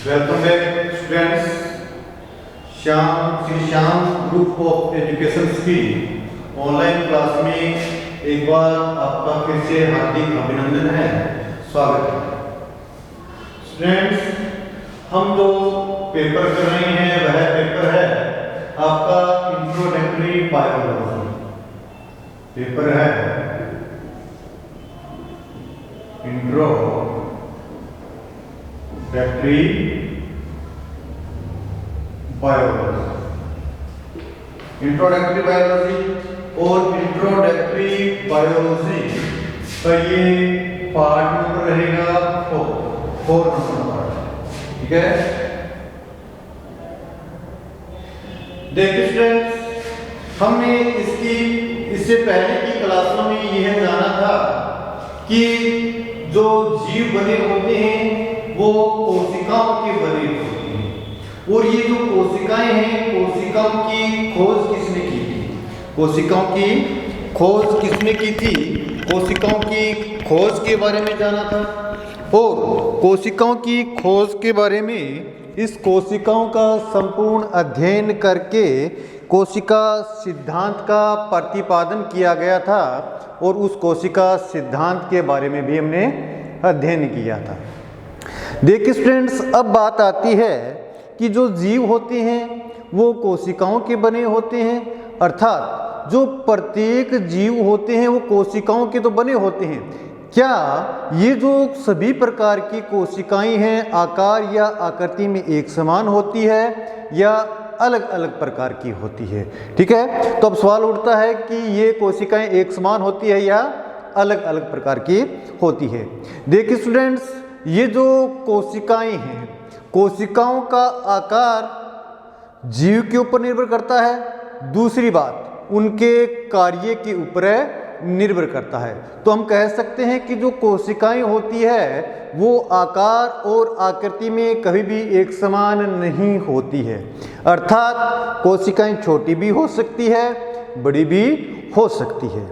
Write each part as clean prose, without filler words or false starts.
Welcome back students. Shri Shyam group of education की online class में एक बार आपका फिर से हार्दिक अभिनंदन है, स्वागत है। स्टूडेंट्स, हम जो पेपर कर रहे हैं वह पेपर है आपका इंट्रोडक्टरी बायोलॉजी। पेपर है इंट्रोडक्टरी बायोलॉजी। इंट्रोडक्टरी बायोलॉजी और इंट्रोडक्टरी बायोलॉजी का ये पार्ट नंबर रहेगा 4 नंबर पार्ट, ठीक है। देखिए स्टूडेंट्स, हमने इससे पहले की क्लासों में यह जाना था कि जो जीव बने होते हैं वो कोशिकाओं के बने होते हैं, और ये जो कोशिकाएं हैं, कोशिकाओं की खोज किसने की थी? कोशिकाओं की खोज किसने की थी? कोशिकाओं की खोज के बारे में जाना था, और कोशिकाओं की खोज के बारे में इस कोशिकाओं का संपूर्ण अध्ययन करके कोशिका सिद्धांत का प्रतिपादन किया गया था, और उस कोशिका सिद्धांत के बारे में भी हमने अध्ययन किया था। देखिए स्टूडेंट्स, अब बात आती है कि जो जीव होते हैं वो कोशिकाओं के बने होते हैं, अर्थात जो प्रत्येक जीव होते हैं वो कोशिकाओं के तो बने होते हैं। क्या ये जो सभी प्रकार की कोशिकाएं हैं आकार या आकृति में एक समान होती है या अलग अलग प्रकार की होती है? ठीक है, तो अब सवाल उठता है कि ये कोशिकाएं एक समान होती है या अलग अलग प्रकार की होती है। देखिए स्टूडेंट्स, ये जो कोशिकाएं हैं, कोशिकाओं का आकार जीव के ऊपर निर्भर करता है। दूसरी बात, उनके कार्य के ऊपर निर्भर करता है। तो हम कह सकते हैं कि जो कोशिकाएं होती है वो आकार और आकृति में कभी भी एक समान नहीं होती है, अर्थात कोशिकाएं छोटी भी हो सकती है, बड़ी भी हो सकती है।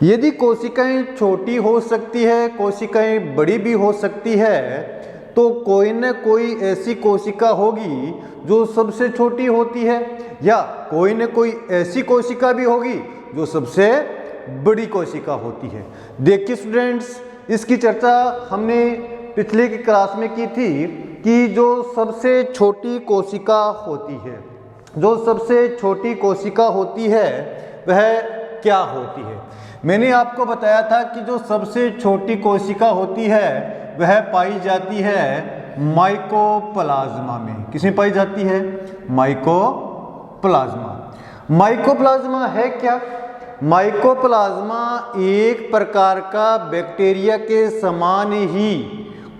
यदि कोशिकाएं छोटी हो सकती है, कोशिकाएं बड़ी भी हो सकती है, तो कोई न कोई ऐसी कोशिका होगी जो सबसे छोटी होती है, या कोई न कोई ऐसी कोशिका भी होगी जो सबसे बड़ी कोशिका होती है। देखिए स्टूडेंट्स, इसकी चर्चा हमने पिछले की क्लास में की थी कि जो सबसे छोटी कोशिका होती है, जो सबसे छोटी कोशिका होती है वह क्या होती है? मैंने आपको बताया था कि जो सबसे छोटी कोशिका होती है वह पाई जाती है माइकोप्लाज्मा में। किसमें पाई जाती है? माइकोप्लाज्मा। माइकोप्लाज्मा है क्या? माइकोप्लाज्मा एक प्रकार का बैक्टीरिया के समान ही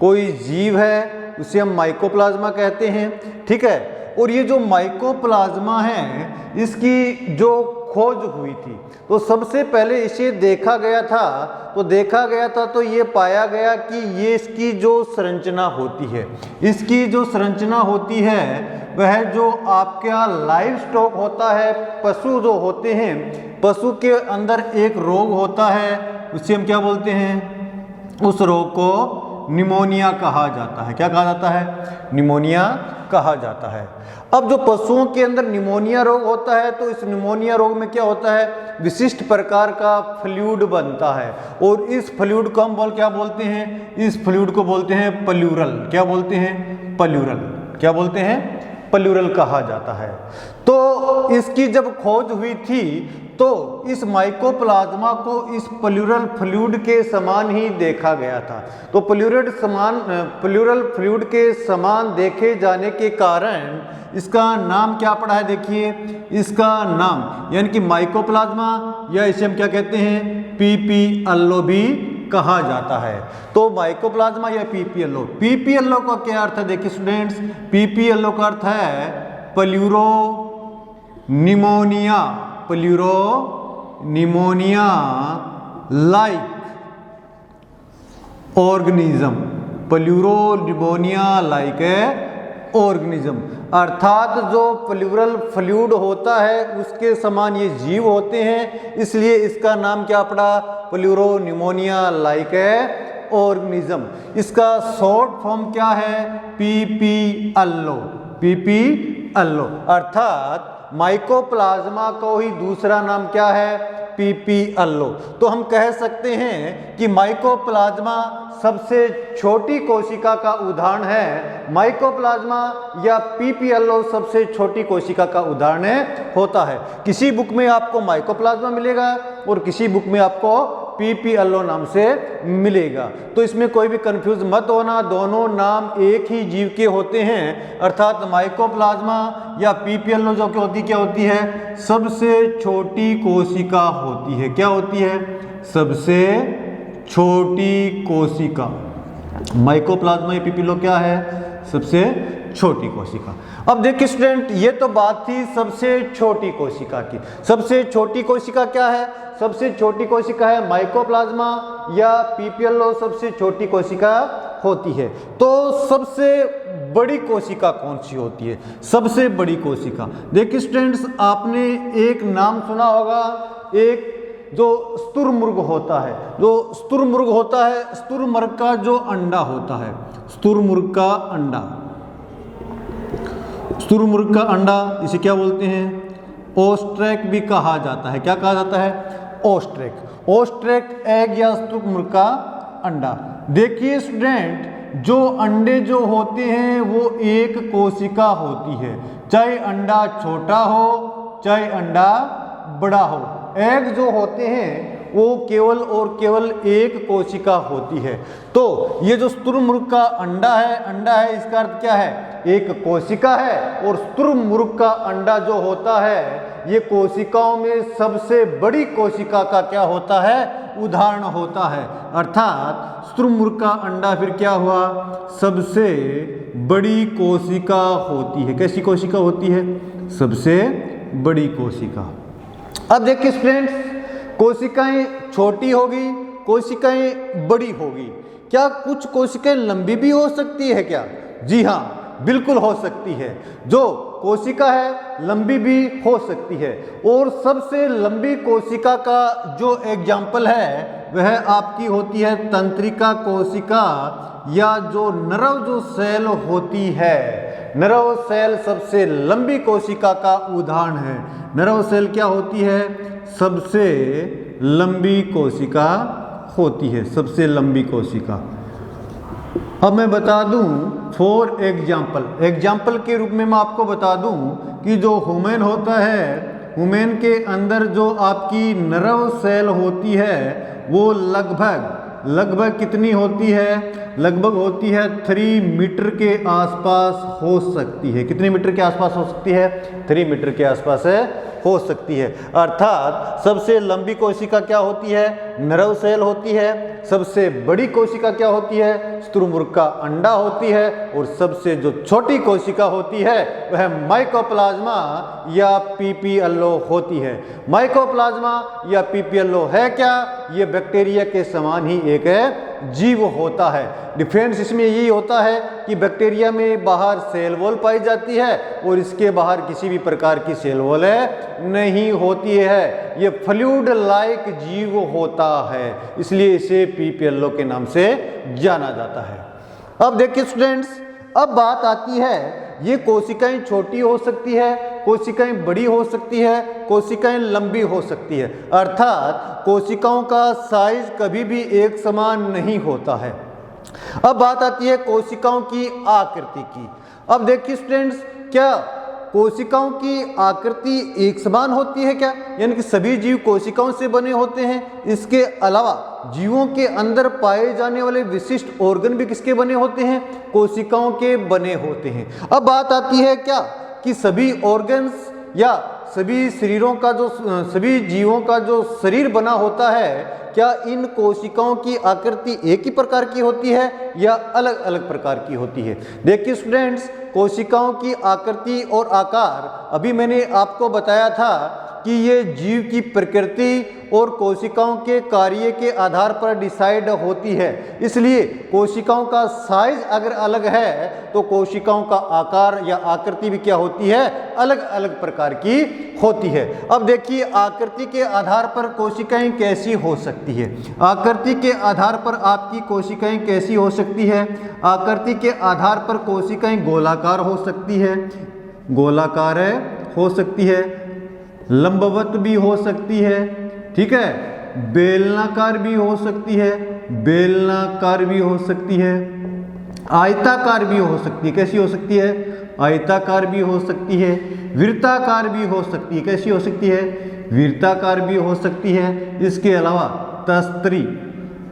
कोई जीव है, उसे हम माइकोप्लाज्मा कहते हैं, ठीक है। और ये जो माइकोप्लाज्मा है, इसकी जो खोज हुई थी तो सबसे पहले इसे देखा गया था तो ये पाया गया कि ये इसकी जो संरचना होती है, इसकी जो संरचना होती है वह जो आपका लाइव स्टॉक होता है, पशु जो होते हैं, पशु के अंदर एक रोग होता है, उसे हम क्या बोलते हैं? उस रोग को निमोनिया कहा जाता है। क्या कहा जाता है? निमोनिया कहा जाता है। अब जो पशुओं के अंदर निमोनिया रोग होता है तो इस निमोनिया रोग में क्या होता है? विशिष्ट प्रकार का फ्लूइड बनता है, और इस फ्लूइड को हम क्या बोलते हैं? इस फ्लूइड को बोलते हैं प्लूरल। क्या बोलते हैं? प्लूरल। क्या बोलते हैं? प्लूरल कहा जाता है। तो इसकी जब खोज हुई थी तो इस माइकोप्लाज्मा को इस प्लूरल फ्लूइड के समान ही देखा गया था। तो प्लूरल फ्लूइड के समान देखे जाने के कारण इसका नाम क्या पड़ा है? देखिए, इसका नाम यानी कि माइकोप्लाज्मा, या इसे हम क्या कहते हैं? पीपीएलओ भी कहा जाता है। तो माइकोप्लाज्मा या पीपीएलओ, पीपीएलओ का क्या अर्थ है? देखिए स्टूडेंट्स, पीपीएलओ का अर्थ है pleuro pneumonia, pleuro pneumonia like organism, pleuro pneumonia like organism, अर्थात जो प्लूरल फ्लूइड होता है उसके समान ये जीव होते हैं, इसलिए इसका नाम क्या पड़ा? Pleuro pneumonia like organism. इसका शॉर्ट फॉर्म क्या है? पीपीएलओ। पीपीएलओ अर्थात माइकोप्लाज्मा को ही दूसरा नाम क्या है? पीपीएलओ। तो हम कह सकते हैं कि माइकोप्लाज्मा सबसे छोटी कोशिका का उदाहरण है। माइकोप्लाज्मा या पीपीएलओ सबसे छोटी कोशिका का उदाहरण होता है। किसी बुक में आपको माइकोप्लाज्मा मिलेगा और किसी बुक में आपको पीपीएलओ नाम से मिलेगा। तो इसमें कोई भी कंफ्यूज मत होना, दोनों नाम एक ही जीव के होते हैं। अर्थात माइकोप्लाज्मा या पीपीएलओ जो क्या होती है? सबसे छोटी कोशिका होती है। क्या होती है? सबसे छोटी कोशिका। माइकोप्लाज्मा या पीपीएलओ क्या है? सबसे छोटी कोशिका। अब देखिए स्टूडेंट, ये तो बात थी सबसे छोटी कोशिका की। सबसे छोटी कोशिका क्या है? सबसे छोटी कोशिका है माइकोप्लाज्मा या पीपीएलओ सबसे छोटी कोशिका होती है। तो सबसे बड़ी कोशिका कौन सी होती है? सबसे बड़ी कोशिका, देखिए स्टूडेंट्स, आपने एक नाम सुना होगा, एक जो स्तुरमुर्ग होता है। जो स्तुरमुर्ग होता है, स्तुरमुर्ग का जो अंडा होता है, स्तुरमुर्ग का अंडा, स्तुरमुर्ग का अंडा इसे क्या बोलते हैं? ओस्ट्रेक भी कहा जाता है। क्या कहा जाता है? ओस्ट्रेक। ओस्ट्रेक एग या स्तुरमुर्ग का अंडा। देखिए स्टूडेंट, जो अंडे जो होते हैं वो एक कोशिका होती है, चाहे अंडा छोटा हो चाहे अंडा बड़ा हो। एग जो होते हैं वो केवल और केवल एक कोशिका होती है। तो ये जो स्तुरमुर्ग का अंडा है, इसका अर्थ क्या है? एक कोशिका है। और स्तुरमुर्ग का अंडा जो होता है, ये कोशिकाओं में सबसे बड़ी कोशिका का क्या होता है? उदाहरण होता है। अर्थात स्तुरमुर्ग का अंडा फिर क्या हुआ? सबसे बड़ी कोशिका होती है। कैसी कोशिका होती है? सबसे बड़ी कोशिका। अब देखिए स्टूडेंट्स, कोशिकाएं छोटी होगी, कोशिकाएं बड़ी होगी। क्या कुछ कोशिकाएं लंबी भी हो सकती है क्या? जी हाँ, बिल्कुल हो सकती है। जो कोशिका है लंबी भी हो सकती है। और सबसे लंबी कोशिका का जो एग्जाम्पल है वह आपकी होती है तंत्रिका कोशिका, या जो नर्व जो सेल होती है। नर्व सेल सबसे लंबी कोशिका का उदाहरण है। नर्व सेल क्या होती है? सबसे लंबी कोशिका होती है, सबसे लंबी कोशिका। अब मैं बता दूं फॉर एग्जाम्पल के रूप में मैं आपको बता दूं कि जो ह्यूमन होता है, ह्यूमन के अंदर जो आपकी नर्व सेल होती है वो लगभग कितनी होती है? लगभग होती है 3 मीटर के आसपास हो सकती है। कितने मीटर के आसपास हो सकती है? 3 मीटर के आसपास हो सकती है। अर्थात सबसे लंबी कोशिका क्या होती है? नर्व सेल होती है। सबसे बड़ी कोशिका क्या होती है? स्तुरमुर्ग का अंडा होती है। और सबसे जो छोटी कोशिका होती है वह माइकोप्लाज्मा या पीपीएलओ होती है। माइकोप्लाज्मा या पीपीएलओ है क्या? ये बैक्टीरिया के समान ही एक जीव होता है। डिफरेंस इसमें यही होता है कि बैक्टीरिया में बाहर सेल वॉल पाई जाती है और इसके बाहर किसी भी प्रकार की सेल वॉल नहीं होती है। ये फ्लूइड लाइक जीव होता है, इसलिए इसे पीपीएलओ के नाम से जाना जाता है। अब देखिए स्टूडेंट्स, अब बात आती है, ये कोशिकाएं छोटी हो सकती है, कोशिकाएं बड़ी हो सकती है, कोशिकाएं लंबी हो सकती है। अर्थात कोशिकाओं का साइज कभी भी एक समान नहीं होता है। अब बात आती है कोशिकाओं की आकृति की। अब देखिए स्टूडेंट्स, क्या कोशिकाओं की आकृति एक समान होती है क्या? यानी कि सभी जीव कोशिकाओं से बने होते हैं। इसके अलावा जीवों के अंदर पाए जाने वाले विशिष्ट ऑर्गन भी किसके बने होते हैं? कोशिकाओं के बने होते हैं। अब बात आती है क्या कि सभी ऑर्गन्स या सभी शरीरों का जो सभी जीवों का जो शरीर बना होता है, क्या इन कोशिकाओं की आकृति एक ही प्रकार की होती है या अलग अलग प्रकार की होती है? देखिए स्टूडेंट्स, कोशिकाओं की आकृति और आकार अभी मैंने आपको बताया था कि ये जीव की प्रकृति और कोशिकाओं के कार्य के आधार पर डिसाइड होती है। इसलिए कोशिकाओं का साइज अगर अलग है तो कोशिकाओं का आकार या आकृति भी क्या होती है, अलग अलग प्रकार की होती है। अब देखिए आकृति के आधार पर कोशिकाएं कैसी हो सकती है। आकृति के आधार पर आपकी कोशिकाएं कैसी हो सकती है? आकृति के आधार पर कोशिकाएं गोलाकार हो सकती है, गोलाकार हो सकती है, लंबवत भी हो सकती है, ठीक है, बेलनाकार भी हो सकती है, बेलनाकार भी हो सकती है, आयताकार भी हो सकती है। कैसी हो सकती है? आयताकार भी हो सकती है, वृत्ताकार भी हो सकती है। कैसी हो सकती है? वृत्ताकार भी हो सकती है। इसके अलावा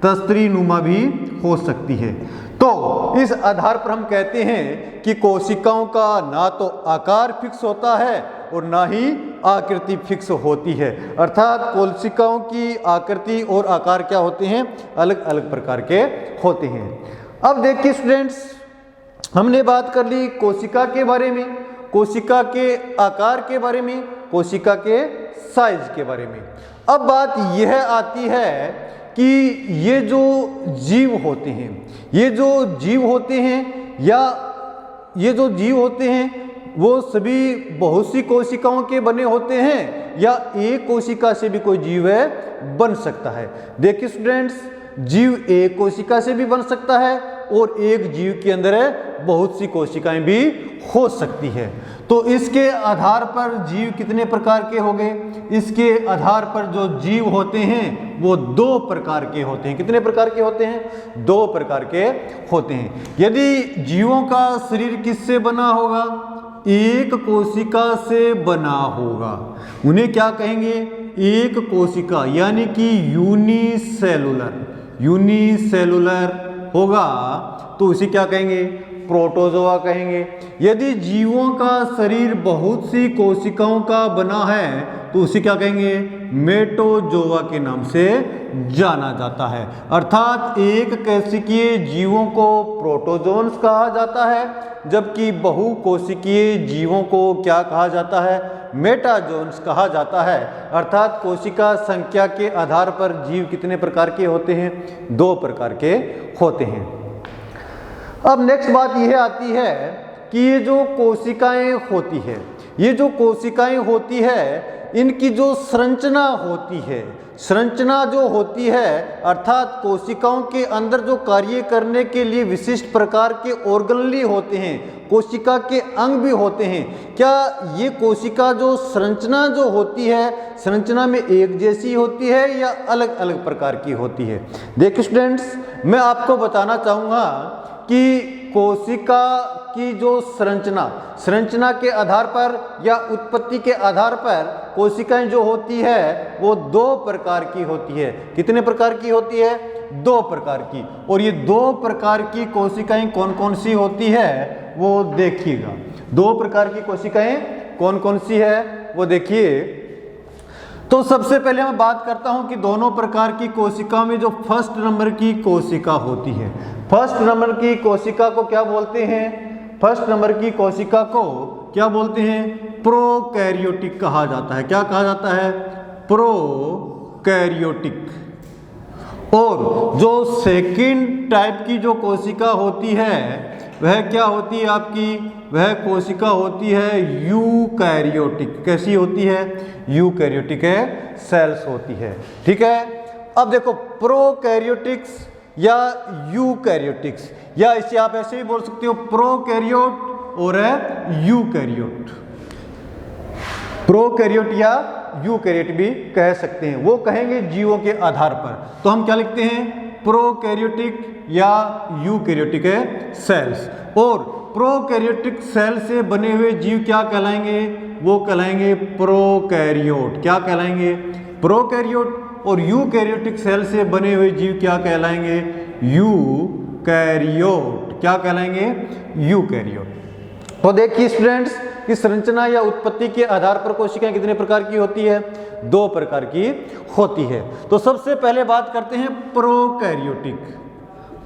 तस्त्री नुमा भी हो सकती है। तो इस आधार पर हम कहते हैं कि कोशिकाओं का ना तो आकार फिक्स होता है और ना ही आकृति फिक्स होती है। अर्थात कोशिकाओं की आकृति और आकार क्या होते हैं? अलग अलग प्रकार के होते हैं। अब देखिए स्टूडेंट्स, हमने बात कर ली कोशिका के बारे में, कोशिका के आकार के बारे में, कोशिका के साइज के बारे में। अब बात यह आती है कि ये जो जीव होते हैं, ये जो जीव होते हैं या ये जो जीव होते हैं वो सभी बहुत सी कोशिकाओं के बने होते हैं या एक कोशिका से भी कोई जीव है बन सकता है। देखिए स्टूडेंट्स, जीव एक कोशिका से भी बन सकता है और एक जीव के अंदर बहुत सी कोशिकाएं भी हो सकती है। तो इसके आधार पर जीव कितने प्रकार के हो गए? इसके आधार पर जो जीव होते हैं वो दो प्रकार के होते हैं। कितने प्रकार के होते हैं? दो प्रकार के होते हैं। यदि जीवों का शरीर किससे बना होगा? एक कोशिका से बना होगा। उन्हें क्या कहेंगे? एक कोशिका, यानी कि यूनिसेलुलर होगा तो उसे क्या कहेंगे? प्रोटोजोआ कहेंगे। यदि जीवों का शरीर बहुत सी कोशिकाओं का बना है तो उसे क्या कहेंगे? मेटोजोआ के नाम से जाना जाता है। अर्थात एक कोशिकीय जीवों को प्रोटोजोन्स कहा जाता है, जबकि बहुकोशिकीय जीवों को क्या कहा जाता है? मेटाजोन्स कहा जाता है। अर्थात कोशिका संख्या के आधार पर जीव कितने प्रकार के होते हैं? दो प्रकार के होते हैं। अब नेक्स्ट बात यह आती है कि ये जो कोशिकाएं होती है, ये जो कोशिकाएं होती है, इनकी जो संरचना होती है, संरचना जो होती है, अर्थात कोशिकाओं के अंदर जो कार्य करने के लिए विशिष्ट प्रकार के ऑर्गनली होते हैं, कोशिका के अंग भी होते हैं। क्या ये कोशिका जो संरचना जो होती है, संरचना में एक जैसी होती है या अलग अलग प्रकार की होती है? देखिए स्टूडेंट्स, मैं आपको बताना चाहूँगा कि कोशिका की जो संरचना के आधार पर या उत्पत्ति के आधार पर कोशिकाएं जो होती है वो दो प्रकार की होती है। कितने प्रकार की होती है? दो प्रकार की। और ये दो प्रकार की कोशिकाएं कौन कौन सी होती है वो देखिएगा। दो प्रकार की कोशिकाएं कौन कौन सी है वो देखिए। तो सबसे पहले मैं बात करता हूं कि दोनों प्रकार की कोशिका में जो फर्स्ट नंबर की कोशिका होती है, फर्स्ट नंबर की कोशिका को क्या बोलते हैं? फर्स्ट नंबर की कोशिका को क्या बोलते हैं? प्रोकैरियोटिक कहा जाता है। क्या कहा जाता है? प्रोकैरियोटिक। और जो सेकंड टाइप की जो कोशिका होती है वह क्या होती है आपकी? वह कोशिका होती है यूकैरियोटिक। कैसी होती है? यूकैरियोटिक सेल्स होती है। ठीक है। अब देखो, प्रोकैरियोटिक्स या यूकैरियोटिक्स, या इसे आप ऐसे भी बोल सकते हो प्रोकैरियोट और यूकैरियोट। प्रोकैरियोट या यूकैरियोट भी कह सकते हैं। वो कहेंगे जीवों के आधार पर। तो हम क्या लिखते हैं? प्रोकैरियोटिक या यूकैरियोटिक सेल्स। और प्रोकैरियोटिक सेल से बने हुए जीव क्या कहलाएंगे? वो कहलाएंगे प्रोकैरियोट। क्या कहलाएंगे? प्रोकैरियोट। और यूकैरियोटिक सेल से बने हुए जीव क्या कहलाएंगे? यूकैरियोट। क्या कहलाएंगे? यूकैरियोट। तो देखिए स्टूडेंट्स कि संरचना या उत्पत्ति के आधार पर कोशिकाएं कितने प्रकार की होती है? दो प्रकार की होती है। तो सबसे पहले बात करते हैं प्रोकैरियोटिक।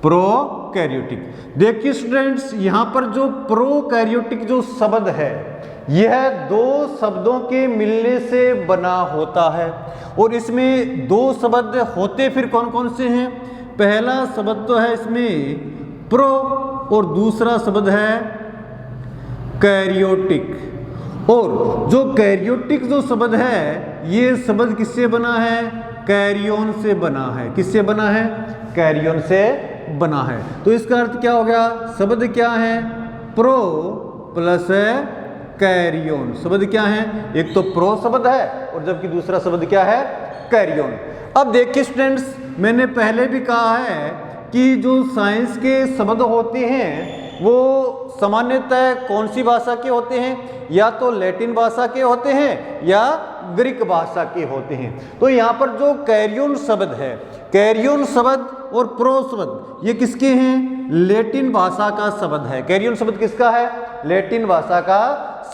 प्रोकैरियोटिक, देखिए स्टूडेंट्स, यहां पर जो प्रोकैरियोटिक जो शब्द है, यह दो शब्दों के मिलने से बना होता है। और इसमें दो शब्द होते फिर कौन कौन से हैं? पहला शब्द तो है इसमें प्रो और दूसरा शब्द है कैरियोटिक। और जो कैरियोटिक जो शब्द है ये शब्द किससे बना है? कैरियोन से बना है। किससे बना है? कैरियोन से बना है। तो इसका अर्थ क्या हो गया? शब्द क्या है? Pro plus कैरियोन। शब्द क्या है? एक तो प्रो शब्द है और जबकि दूसरा शब्द क्या है? कैरियोन। अब देखिए स्टूडेंट्स, मैंने पहले भी कहा है कि जो साइंस के शब्द होते हैं वो सामान्यतः कौन सी भाषा के होते हैं? या तो लैटिन भाषा के होते हैं या ग्रीक भाषा के होते हैं। तो यहाँ पर जो कैरियोन शब्द है, कैरियोन शब्द और प्रो शब्द ये किसके हैं? लैटिन भाषा का शब्द है। कैरियोन शब्द किसका है? लैटिन भाषा का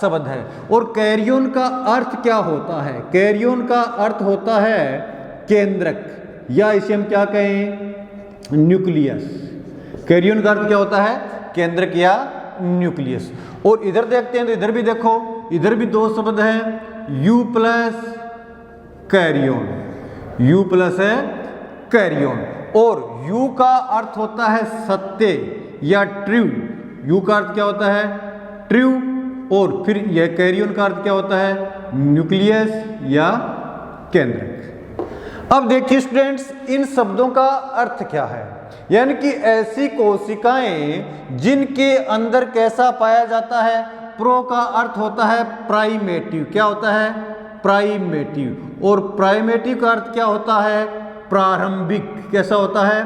शब्द है। और कैरियोन का अर्थ क्या होता है? कैरियोन का अर्थ होता है केंद्रक, या इसे हम क्या कहें? न्यूक्लियस। कैरियोन का अर्थ क्या होता है? केंद्रक या न्यूक्लियस। और इधर देखते हैं तो इधर भी देखो, इधर भी दो शब्द हैं, यू प्लस कैरियोन। यू प्लस है कैरियोन। और यू का अर्थ होता है सत्य या ट्रू। यू का अर्थ क्या होता है? ट्रू। और फिर यह कैरियोन का अर्थ क्या होता है? न्यूक्लियस या केंद्रक। अब देखिए स्टूडेंट्स, इन शब्दों का अर्थ क्या है? यानी कि ऐसी कोशिकाएं जिनके अंदर कैसा पाया जाता है? प्रो का अर्थ होता है प्राइमेटिव। क्या होता है? प्राइमेटिव। और प्राइमेटिव का अर्थ क्या होता है? प्रारंभिक। कैसा होता है?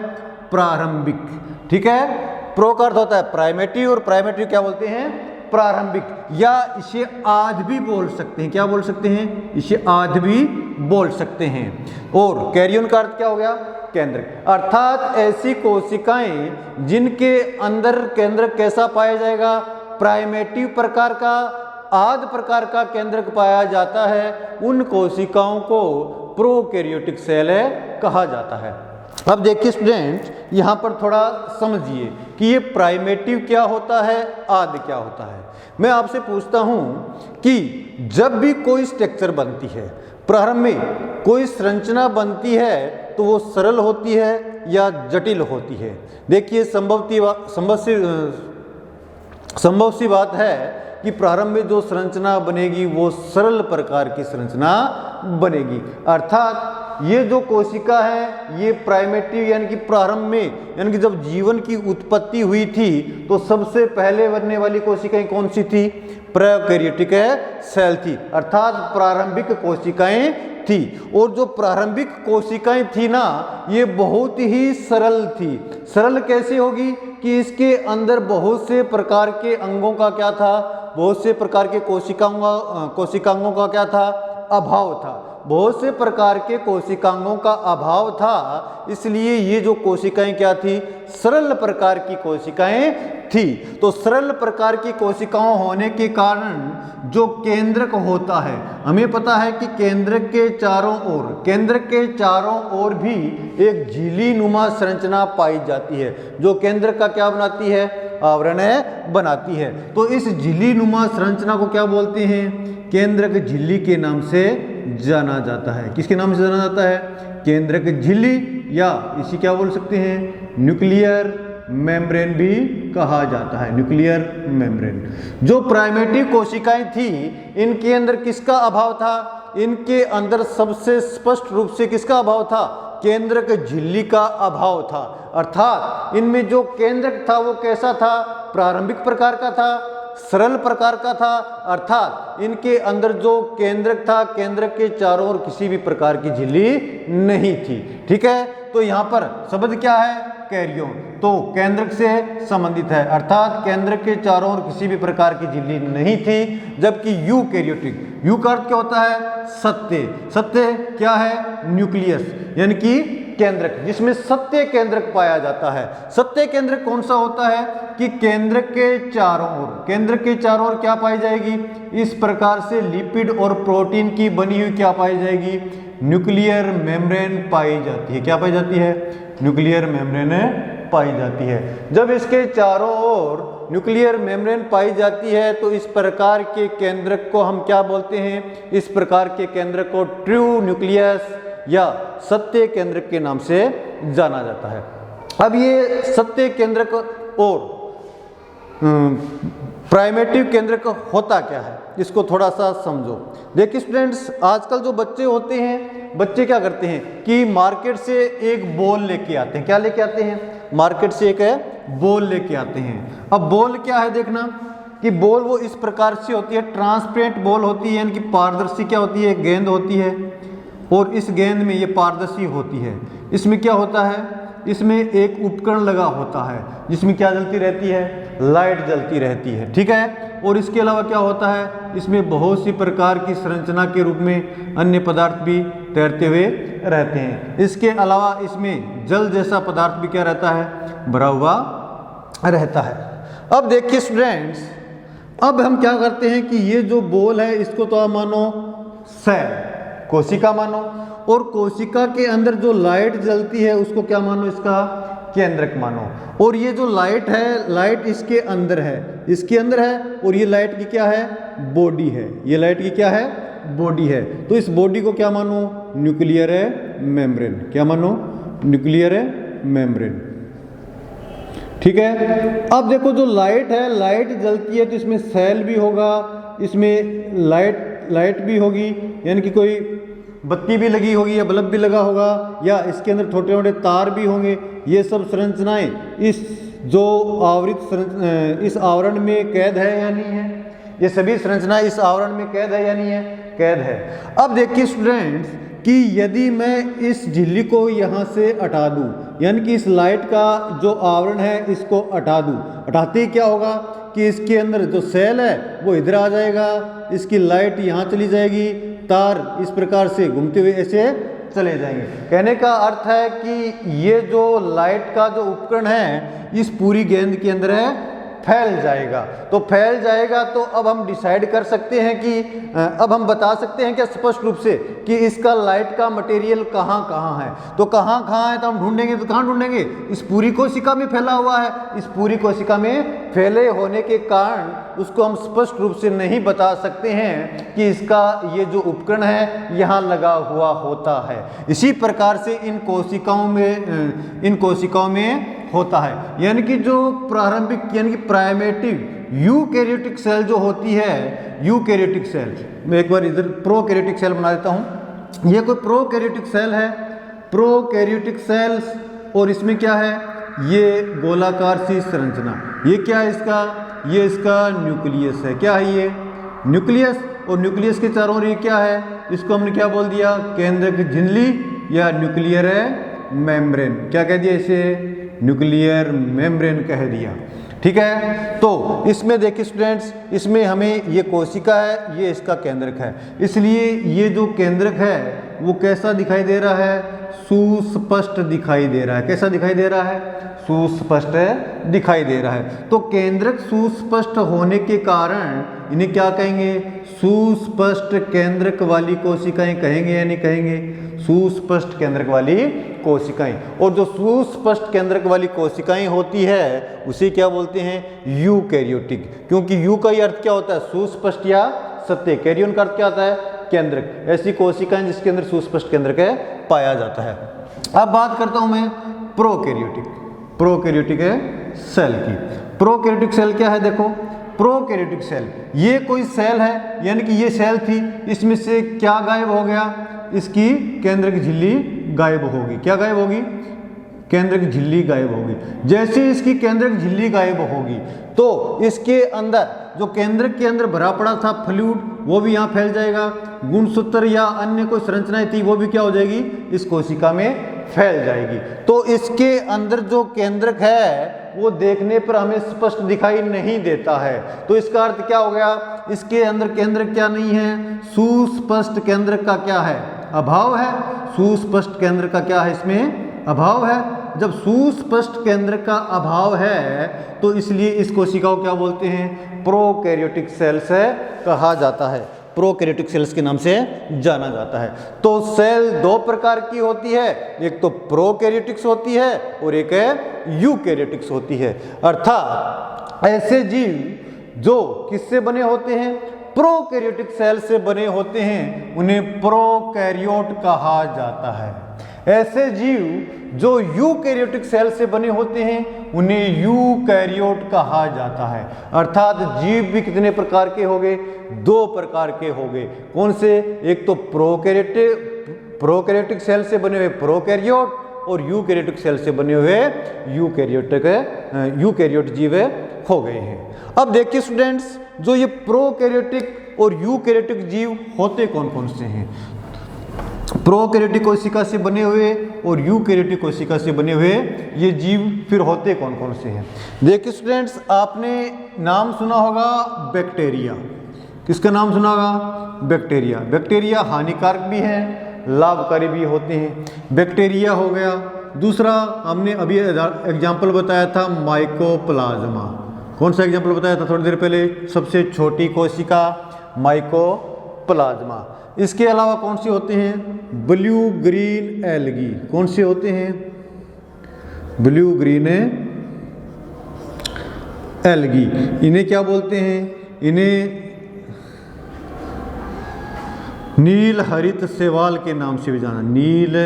प्रारंभिक। ठीक है, प्रो का अर्थ होता है प्राइमेटिव और प्राइमेटिव क्या बोलते हैं? प्रारंभिक। या इसे आदि भी बोल सकते हैं। क्या बोल सकते हैं? इसे आदि भी बोल सकते हैं। और कैरियोन का अर्थ क्या हो गया? केंद्रक। अर्थात ऐसी कोशिकाएं जिनके अंदर केंद्रक कैसा पाया जाएगा? प्राइमेटिव प्रकार का, आदि प्रकार का केंद्रक पाया जाता है, उन कोशिकाओं को प्रोकैरियोटिक सेल कहा जाता है। अब देखिए स्टूडेंट, यहाँ पर थोड़ा समझिए कि ये प्राइमेटिव क्या होता है, आदि क्या होता है। मैं आपसे पूछता हूँ कि जब भी कोई स्ट्रक्चर बनती है, प्रारंभ में कोई संरचना बनती है, तो वो सरल होती है या जटिल होती है? देखिए संभव सी बात है कि प्रारंभ में जो संरचना बनेगी वो सरल प्रकार की संरचना बनेगी। अर्थात ये जो कोशिका है ये प्राइमेटिव यानी कि प्रारंभ में, यानी कि जब जीवन की उत्पत्ति हुई थी तो सबसे पहले बनने वाली कोशिकाएं कौन सी थी? प्रोकैरियोटिक सेल थी, अर्थात प्रारंभिक कोशिकाएं थी। और जो प्रारंभिक कोशिकाएं थी ना, ये बहुत ही सरल थी। सरल कैसे होगी? कि इसके अंदर बहुत से प्रकार के अंगों का क्या था? बहुत से प्रकार के कोशिकांगों का क्या था? अभाव था। बहुत से प्रकार के कोशिकांगों का अभाव था, इसलिए ये जो कोशिकाएं क्या थी? सरल प्रकार की कोशिकाएं थी। तो सरल प्रकार की कोशिकाओं होने के कारण जो केंद्रक होता है, हमें पता है कि केंद्रक के चारों ओर भी एक झिल्ली नुमा संरचना पाई जाती है, जो केंद्रक का क्या बनाती है? आवरण बनाती है। तो इस झिल्ली नुमा संरचना को क्या बोलते हैं? केंद्रक झिल्ली के नाम से जाना जाता है। किसके नाम से जाना जाता है? केंद्रक झिल्ली, या इसी क्या बोल सकते हैं? न्यूक्लियर मेम्ब्रेन भी कहा जाता है। Nuclear membrane. जो प्राइमेटिव कोशिकाएं थी, इनके अंदर किसका अभाव था? इनके अंदर सबसे स्पष्ट रूप से किसका अभाव था? केंद्रक झिल्ली का अभाव था। अर्थात इनमें जो केंद्रक था वो कैसा था? प्रारंभिक प्रकार का था, सरल प्रकार का था। अर्थात इनके अंदर जो केंद्रक था, केंद्रक के चारों ओर किसी भी प्रकार की झिल्ली नहीं थी। ठीक है, तो यहाँ पर शब्द क्या है? कैरियोन। तो केंद्रक से संबंधित है, अर्थात केंद्रक के चारों ओर किसी भी प्रकार की झिल्ली नहीं थी। जबकि यूकैरियोटिक, यू का अर्थ क्या होता है? सत्य। सत्य क्या है? न्यूक्लियस, यानी कि केंद्रक, जिसमें सत्य केंद्रक पाया जाता है। सत्य केंद्रक कौन सा होता है? कि केंद्रक के चारों ओर क्या पाई जाएगी? इस प्रकार से लिपिड और प्रोटीन की बनी हुई क्या पाई जाएगी? न्यूक्लियर मेम्ब्रेन पाई जाती है। क्या पाई जाती है? न्यूक्लियर मेम्ब्रेन पाई जाती है। जब इसके चारों ओर न्यूक्लियर मेम्ब्रेन पाई जाती है तो इस प्रकार के केंद्रक को हम क्या बोलते हैं? इस प्रकार के केंद्रक को ट्रू न्यूक्लियस या सत्य केंद्रक के नाम से जाना जाता है। अब ये सत्य केंद्रक और प्राइमेटिव केंद्रक होता क्या है, इसको थोड़ा सा समझो। देखिए स्टूडेंट्स, आजकल जो बच्चे होते हैं, बच्चे क्या करते हैं कि मार्केट से एक बॉल लेके आते हैं। क्या लेके आते हैं? मार्केट से एक बॉल लेके आते हैं। अब बॉल क्या है, देखना कि बॉल वो इस प्रकार से होती है, ट्रांसपेरेंट बॉल होती है, यानी कि पारदर्शी क्या होती है, गेंद होती है, और इस गेंद में ये पारदर्शी होती है। इसमें क्या होता है, इसमें एक उपकरण लगा होता है जिसमें क्या जलती रहती है, लाइट जलती रहती है, ठीक है। और इसके अलावा क्या होता है, इसमें बहुत सी प्रकार की संरचना के रूप में अन्य पदार्थ भी तैरते हुए रहते हैं। इसके अलावा इसमें जल जैसा पदार्थ भी क्या रहता है, भरा हुआ रहता है। अब देखिए स्टूडेंट्स, अब हम क्या करते हैं कि ये जो बॉल है इसको तो आप मानो सेल, कोशिका मानो, और कोशिका के अंदर जो लाइट जलती है उसको क्या मानो, इसका केंद्रक मानो। और ये जो लाइट है, लाइट इसके अंदर है, इसके अंदर है, और ये लाइट की क्या है, बॉडी है। ये लाइट की क्या है, बॉडी है। तो इस बॉडी को क्या मानो, न्यूक्लियर मेम्ब्रेन। क्या मानो, न्यूक्लियर मेम्ब्रेन, ठीक है। अब देखो जो लाइट है, लाइट जलती है तो इसमें सेल भी होगा, इसमें लाइट भी होगी, यानी कि कोई बत्ती भी लगी होगी या बल्ब भी लगा होगा, या इसके अंदर छोटे छोटे तार भी होंगे। ये सब संरचनाएं इस जो आवृत इस आवरण में कैद है या नहीं है, ये सभी संरचनाएं इस आवरण में कैद है या नहीं है, कैद है। अब देखिए स्टूडेंट्स कि यदि मैं इस झिल्ली को यहाँ से हटा दूँ, यानी कि इस लाइट का जो आवरण है इसको हटा दूँ, हटाते ही क्या होगा कि इसके अंदर जो सेल है वो इधर आ जाएगा, इसकी लाइट यहाँ चली जाएगी, तार इस प्रकार से घूमते हुए ऐसे चले जाएंगे। कहने का अर्थ है कि ये जो लाइट का जो उपकरण है इस पूरी गेंद के अंदर है फैल जाएगा। तो फैल जाएगा तो अब हम डिसाइड कर सकते हैं कि अब हम बता सकते हैं क्या स्पष्ट रूप से कि इसका लाइट का मटेरियल कहाँ कहाँ है। तो कहाँ कहाँ है तो हम ढूंढेंगे, तो कहाँ ढूंढेंगे, इस पूरी कोशिका में फैला हुआ है। इस पूरी कोशिका में फैले होने के कारण उसको हम स्पष्ट रूप से नहीं बता सकते हैं कि इसका ये जो उपकरण है यहाँ लगा हुआ होता है। इसी प्रकार से इन कोशिकाओं में होता है, यानी कि जो प्रारंभिक यानी कि प्राइमेटिव यूकैरियोटिक सेल जो होती है, यूकैरियोटिक सेल, मैं एक बार इधर प्रोकैरियोटिक सेल बना देता हूँ। ये कोई प्रोकैरियोटिक सेल है, प्रोकैरियोटिक सेल्स, और इसमें क्या है, ये गोलाकार सी संरचना, ये क्या है इसका, ये इसका न्यूक्लियस है। क्या है ये, न्यूक्लियस। और न्यूक्लियस के चारों ओर ये क्या है, इसको हमने क्या बोल दिया, केंद्रक झिल्ली या न्यूक्लियर मेम्ब्रेन। क्या कह दिया इसे, न्यूक्लियर मेम्ब्रेन कह दिया, ठीक है। तो इसमें देखिए स्टूडेंट्स, इसमें हमें ये कोशिका है, ये इसका केंद्रक है, इसलिए ये जो केंद्रक है वो कैसा दिखाई दे रहा है, सुस्पष्ट दिखाई दे रहा है। कैसा दिखाई दे रहा है, सुस्पष्ट दिखाई दे रहा है। तो केंद्रक सुस्पष्ट होने के कारण इन्हें क्या कहेंगे, सुस्पष्ट केंद्रक वाली कोशिकाएं कहेंगे या नहीं कहेंगे, सुस्पष्ट केंद्रक वाली कोशिकाएं। और जो सुस्पष्ट केंद्रक वाली कोशिकाएं होती है उसे क्या बोलते हैं, यूकैरियोटिक। क्योंकि यू का ही अर्थ क्या होता है, सुस्पष्ट या सत्य, कैरियन का अर्थ क्या होता है, केंद्रक। ऐसी कोशिकाएं जिसके अंदर सुस्पष्ट केंद्रक पाया जाता है। अब बात करता हूं मैं प्रोकैरियोटिक सेल की। प्रोकैरियोटिक सेल क्या है, देखो प्रोकैरियोटिक सेल ये कोई सेल है, यानी कि ये सेल थी, इसमें से क्या गायब हो गया, इसकी केंद्रक झिल्ली गायब होगी। क्या गायब होगी, केंद्रक झिल्ली गायब होगी। जैसे इसकी केंद्रक झिल्ली गायब होगी तो इसके अंदर जो केंद्रक के अंदर भरा पड़ा था फ्लूइड वो भी यहाँ फैल जाएगा, गुणसूत्र या अन्य कोई संरचनाएं थी वो भी क्या हो जाएगी, इस कोशिका में फैल जाएगी। तो इसके अंदर जो केंद्रक है वो देखने पर हमें स्पष्ट दिखाई नहीं देता है। तो इसका अर्थ क्या हो गया, इसके अंदर केंद्रक क्या नहीं है, सुस्पष्ट केंद्रक का क्या है, अभाव है। सुस्पष्ट केंद्र का क्या है, इसमें अभाव है। जब सुस्पष्ट केंद्र का अभाव है तो इसलिए इस कोशिका को क्या बोलते हैं, प्रोकैरियोटिक सेल्स कहा जाता है, प्रोकैरियोटिक सेल्स के नाम से जाना जाता है। तो सेल दो प्रकार की होती है, एक तो प्रोकैरियोटिक्स होती है और एक है यूकैरियोटिक्स होती है। अर्थात ऐसे जीव जो किससे बने होते हैं, प्रोकैरियोटिक सेल से बने होते हैं, उन्हें प्रोकैरियोट कहा जाता है। ऐसे जीव जो यूकैरियोटिक सेल से बने होते हैं, उन्हें यूकैरियोट कहा जाता है। अर्थात जीव भी कितने प्रकार के हो गए, 2 प्रकार के हो गए। कौन से, एक तो प्रोकैरियोटिक सेल से बने हुए प्रोकैरियोट, और यूकैरियोटिक सेल से बने हुए यूकैरियोट जीव हो गए हैं। अब देखिए स्टूडेंट्स, जो ये प्रोकैरियोटिक और यूकैरियोटिक जीव होते कौन कौन से हैं। प्रोकैरियोटिक कोशिका से बने हुए और यूकैरियोटिक कोशिका से बने हुए ये जीव फिर होते कौन कौन से हैं। देखिए स्टूडेंट्स, आपने नाम सुना होगा बैक्टीरिया। किसका नाम सुना होगा, बैक्टीरिया। बैक्टीरिया हानिकारक भी हैं, लाभकारी भी होते हैं। बैक्टीरिया हो गया। दूसरा हमने अभी एग्जाम्पल बताया था माइकोप्लाज्मा। कौन सा एग्जाम्पल बताया था थोड़ी देर पहले, सबसे छोटी कोशिका माइकोप्लाज्मा। इसके अलावा कौन से होते हैं, ब्लू ग्रीन एल्गी। कौन से होते हैं, ब्लू ग्रीन एल्गी। इन्हें क्या बोलते हैं, इन्हें नील हरित शैवाल के नाम से भी जाना, नील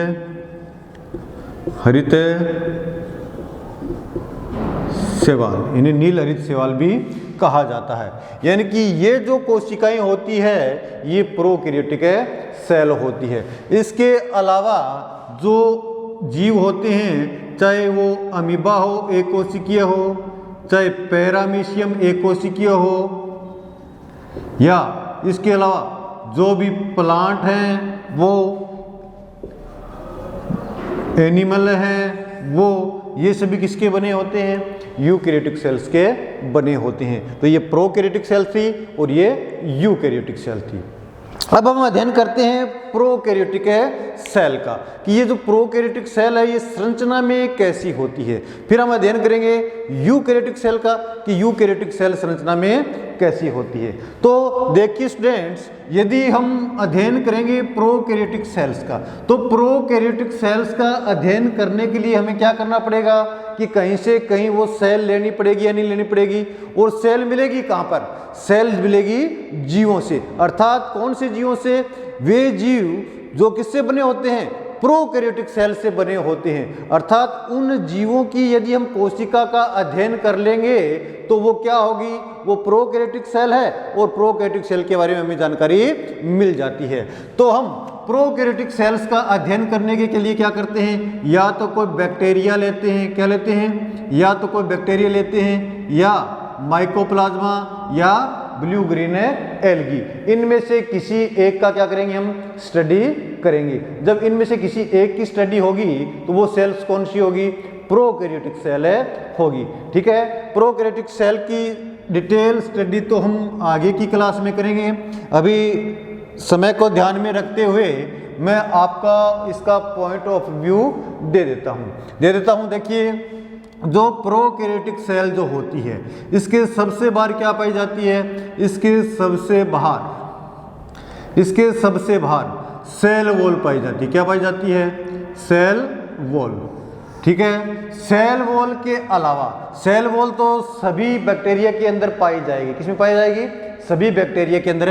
हरित शैवाल, इन्हें नील हरित शैवाल भी कहा जाता है। यानी कि ये जो कोशिकाएं होती है ये प्रोकैरियोटिक सेल होती है। इसके अलावा जो जीव होते हैं, चाहे वो अमीबा हो एक कोशिकीय हो, चाहे पैरामीशियम एक कोशिकीय हो, या इसके अलावा जो भी प्लांट हैं वो एनिमल हैं, वो ये सभी किसके बने होते हैं, यूकैरियोटिक सेल्स के बने होते हैं। तो ये प्रोकैरियोटिक सेल थी और ये यूकैरियोटिक सेल थी। अब हम अध्ययन करते हैं प्रोकैरियोटिक सेल का, कि ये जो प्रोकैरियोटिक सेल है ये संरचना में कैसी होती है। फिर हम अध्ययन करेंगे यूकैरियोटिक सेल का, कि यूकैरियोटिक सेल संरचना में कैसी होती है। तो देखिए स्टूडेंट्स, यदि हम अध्ययन करेंगे प्रोकैरियोटिक सेल्स का, तो प्रोकैरियोटिक सेल्स का अध्ययन करने के लिए हमें क्या करना पड़ेगा, कि कहीं से कहीं वो सेल लेनी पड़ेगी या नहीं लेनी पड़ेगी। और सेल मिलेगी कहाँ पर, सेल मिलेगी जीवों से। अर्थात कौन से जीवों से, वे जीव जो किससे बने होते हैं, प्रोकैरियोटिक सेल से बने होते हैं। अर्थात उन जीवों की यदि हम कोशिका का अध्ययन कर लेंगे तो वो क्या होगी, वो प्रोकैरियोटिक सेल है, और प्रोकैरियोटिक सेल के बारे में हमें जानकारी मिल जाती है। तो हम प्रोकैरियोटिक सेल्स का अध्ययन करने के लिए क्या करते हैं, या तो कोई बैक्टीरिया लेते हैं, क्या लेते हैं, या तो कोई बैक्टीरिया लेते हैं, या माइकोप्लाज्मा, या ब्लू ग्रीन एल्गी। इनमें से किसी एक का क्या करेंगे, हम स्टडी करेंगे। जब इनमें से किसी एक की स्टडी होगी तो वो सेल्स कौन सी होगी, प्रोकैरियोटिक सेल होगी। ठीक है, प्रोकैरियोटिक सेल की डिटेल स्टडी तो हम आगे की क्लास में करेंगे। अभी समय को ध्यान में रखते हुए मैं आपका इसका पॉइंट ऑफ व्यू दे देता हूँ। देखिए, जो प्रोकैरियोटिक सेल जो होती है, इसके सबसे बाहर क्या पाई जाती है, इसके सबसे बाहर सेल वॉल पाई जाती है। क्या पाई जाती है, सेल वॉल। ठीक है, सेल वॉल के अलावा, सेल वॉल तो सभी बैक्टीरिया के अंदर पाई जाएगी। किसमें पाई जाएगी, सभी बैक्टीरिया के अंदर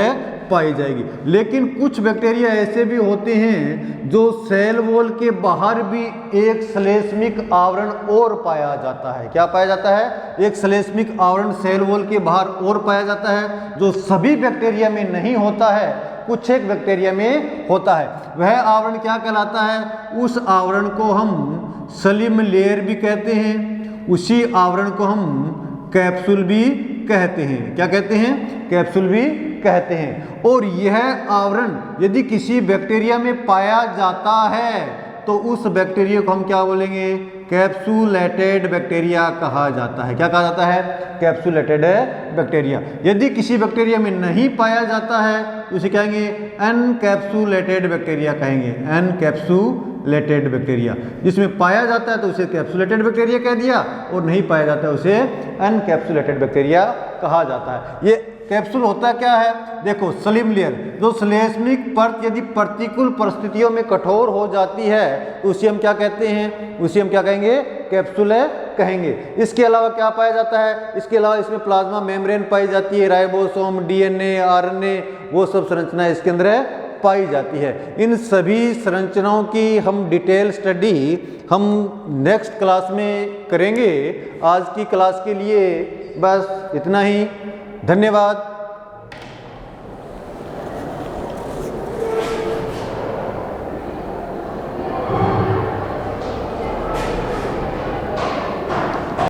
पाई जाएगी। लेकिन कुछ बैक्टीरिया ऐसे भी होते हैं जो सेल वॉल के बाहर भी एक श्लेष्मिक आवरण और पाया जाता है। क्या पाया जाता है, एक श्लेष्मिक आवरण सेल वॉल के बाहर और पाया जाता है, जो सभी बैक्टीरिया में नहीं होता है, कुछ एक बैक्टीरिया में होता है। वह आवरण क्या कहलाता है, उस आवरण को हम सलिम लेयर भी कहते हैं, उसी आवरण को हम कैप्सूल भी कहते हैं। क्या कहते हैं, कैप्सूल भी कहते हैं। और यह आवरण यदि किसी बैक्टीरिया में पाया जाता है तो उस बैक्टीरिया को हम क्या बोलेंगे, कैप्सुलेटेड बैक्टीरिया कहा जाता है। क्या कहा जाता है, कैप्सुलेटेड बैक्टीरिया। यदि किसी बैक्टीरिया में नहीं पाया जाता है तो उसे कहेंगे अनकैप्सुलेटेड बैक्टीरिया कहेंगे, अनकैप्सुलेटेड बैक्टीरिया। जिसमें पाया जाता है तो उसे कैप्सुलेटेड बैक्टीरिया कह दिया, और नहीं पाया जाता है उसे अनकैप्सुलेटेड बैक्टीरिया कहा जाता है। ये कैप्सूल होता क्या है, देखो सलिम लेयर, जो श्लेष्मिक परत यदि प्रतिकूल परिस्थितियों में कठोर हो जाती है तो उसे हम क्या कहते हैं, उसे हम क्या कहेंगे, कैप्सुलेटेड कहेंगे। इसके अलावा क्या पाया जाता है? इसके अलावा इसमें प्लाज्मा मेम्ब्रेन पाई जाती है, राइबोसोम, डीएनए, आरएनए, वो सब संरचना इसके अंदर पाई जाती है। इन सभी संरचनाओं की हम डिटेल स्टडी हम नेक्स्ट क्लास में करेंगे। आज की क्लास के लिए बस इतना ही। धन्यवाद।